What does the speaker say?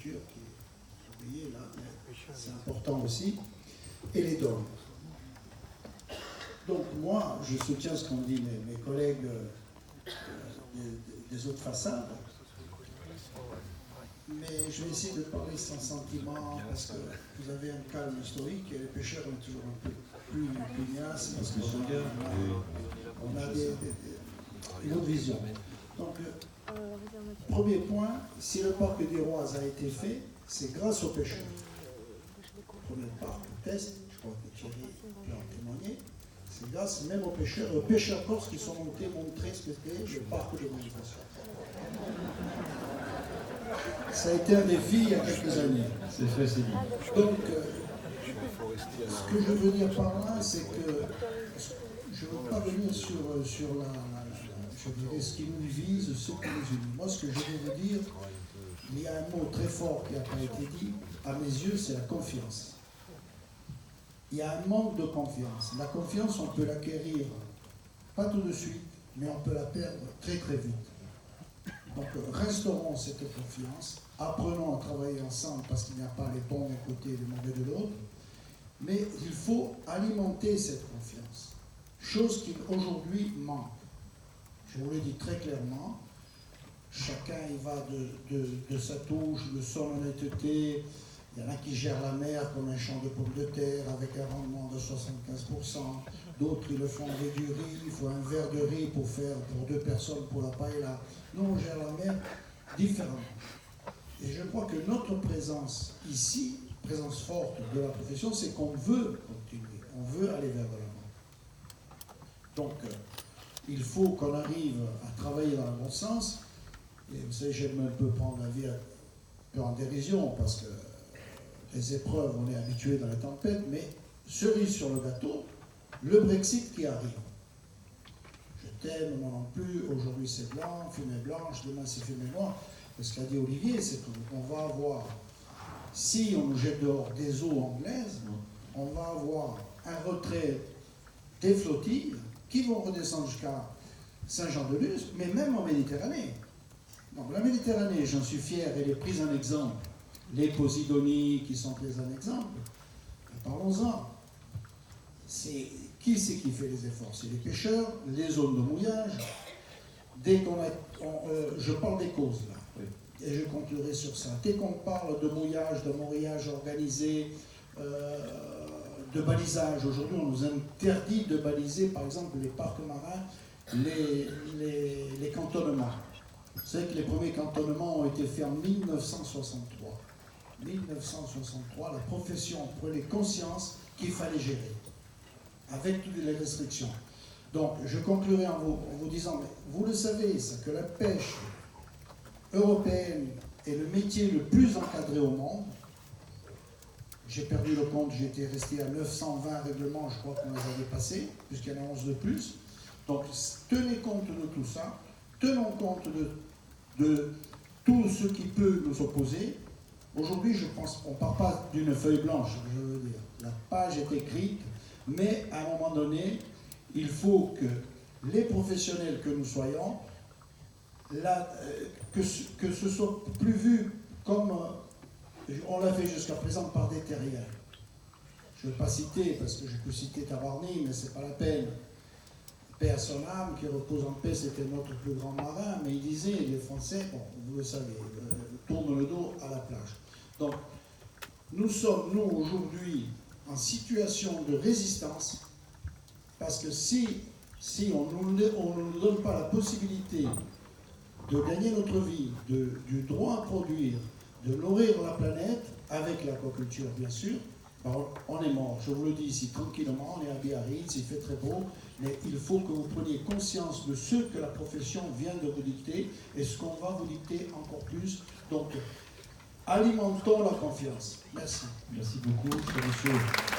l'aquaculture qui est, vous voyez là, c'est important aussi, et les dômes. Donc moi, je soutiens ce qu'ont dit mes collègues des autres façades, mais je vais essayer de parler sans sentiment, parce que vous avez un calme historique, et les pêcheurs ont toujours un peu plus pugnace, parce qu'on a une autre vision. Donc, premier point, si le parc des Roises a été fait, c'est grâce aux pêcheurs. Premier parc, test, je crois que Thierry peut en témoigner, c'est grâce même aux pêcheurs corses qui sont montés montrer ce qu'était le parc de communication. Ça a été un défi il y a quelques années. C'est fait, c'est dit. Donc, ce que je veux dire par là, c'est que je ne veux pas venir sur je dirais, ce qui nous divise, ce qui nous unit. Moi, ce que je veux vous dire, il y a un mot très fort qui n'a pas été dit, à mes yeux, c'est la confiance. Il y a un manque de confiance. La confiance, on peut l'acquérir, pas tout de suite, mais on peut la perdre très très vite. Donc, restaurons cette confiance, apprenons à travailler ensemble parce qu'il n'y a pas les bons d'un côté et les mauvais de l'autre, mais il faut alimenter cette confiance, chose qui aujourd'hui manque. Je vous le dis très clairement, chacun y va de sa touche, de son honnêteté. Il y en a qui gèrent la mer comme un champ de pommes de terre avec un rendement de 75%. D'autres, ils le font avec du riz. Il faut un verre de riz pour faire pour 2 personnes pour la paella. Nous, on gère la mer différemment. Et je crois que notre présence ici, présence forte de la profession, c'est qu'on veut continuer. On veut aller vers l'avant. Donc, il faut qu'on arrive à travailler dans le bon sens. Et vous savez, j'aime un peu prendre la vie un peu en dérision parce que les épreuves, on est habitué dans les tempêtes, mais cerise sur le gâteau, le Brexit qui arrive. Je t'aime, moi non plus, aujourd'hui c'est blanc, fumée blanche, demain c'est fumée noire. Et ce qu'a dit Olivier, c'est qu'on va avoir, si on nous jette dehors des eaux anglaises, on va avoir un retrait des flottilles qui vont redescendre jusqu'à Saint-Jean-de-Luz, mais même en Méditerranée. Donc la Méditerranée, j'en suis fier, elle est prise en exemple. Les Posidonies qui sont prises en exemple, parlons-en. Qui c'est qui fait les efforts? C'est les pêcheurs, les zones de mouillage. Dès qu'on je parle des causes là, oui. Et je conclurai sur ça. Dès qu'on parle de mouillage, de mouillage organisé, de balisage, aujourd'hui on nous interdit de baliser par exemple les parcs marins, les cantonnements. Vous savez que les premiers cantonnements ont été faits en 1963. 1963, la profession prenait conscience qu'il fallait gérer, avec toutes les restrictions. Donc, je conclurai en vous disant, mais vous le savez, ça, que la pêche européenne est le métier le plus encadré au monde. J'ai perdu le compte, j'étais resté à 920 règlements, je crois qu'on les avait passés, puisqu'il y en a 11 de plus. Donc, tenez compte de tout ça, tenons compte de tout ce qui peut nous opposer. Aujourd'hui, je pense qu'on ne part pas d'une feuille blanche, je veux dire. La page est écrite, mais à un moment donné, il faut que les professionnels que nous soyons, que ce soit plus vu comme on l'a fait jusqu'à présent par des terriens. Je ne vais pas citer, parce que je peux citer Tabarny, mais ce n'est pas la peine. Paix à son âme, qui repose en paix, c'était notre plus grand marin, mais il disait, les Français, bon, vous le savez, tournent le dos à la plage. Donc, nous sommes, nous, aujourd'hui, en situation de résistance, parce que si on ne nous donne pas la possibilité de gagner notre vie, du droit à produire, de nourrir la planète, avec l'aquaculture, bien sûr, ben on est mort. Je vous le dis ici tranquillement, on est à Biarritz, il fait très beau, mais il faut que vous preniez conscience de ce que la profession vient de vous dicter et ce qu'on va vous dicter encore plus. Donc, alimentons la confiance. Merci. Merci beaucoup, monsieur.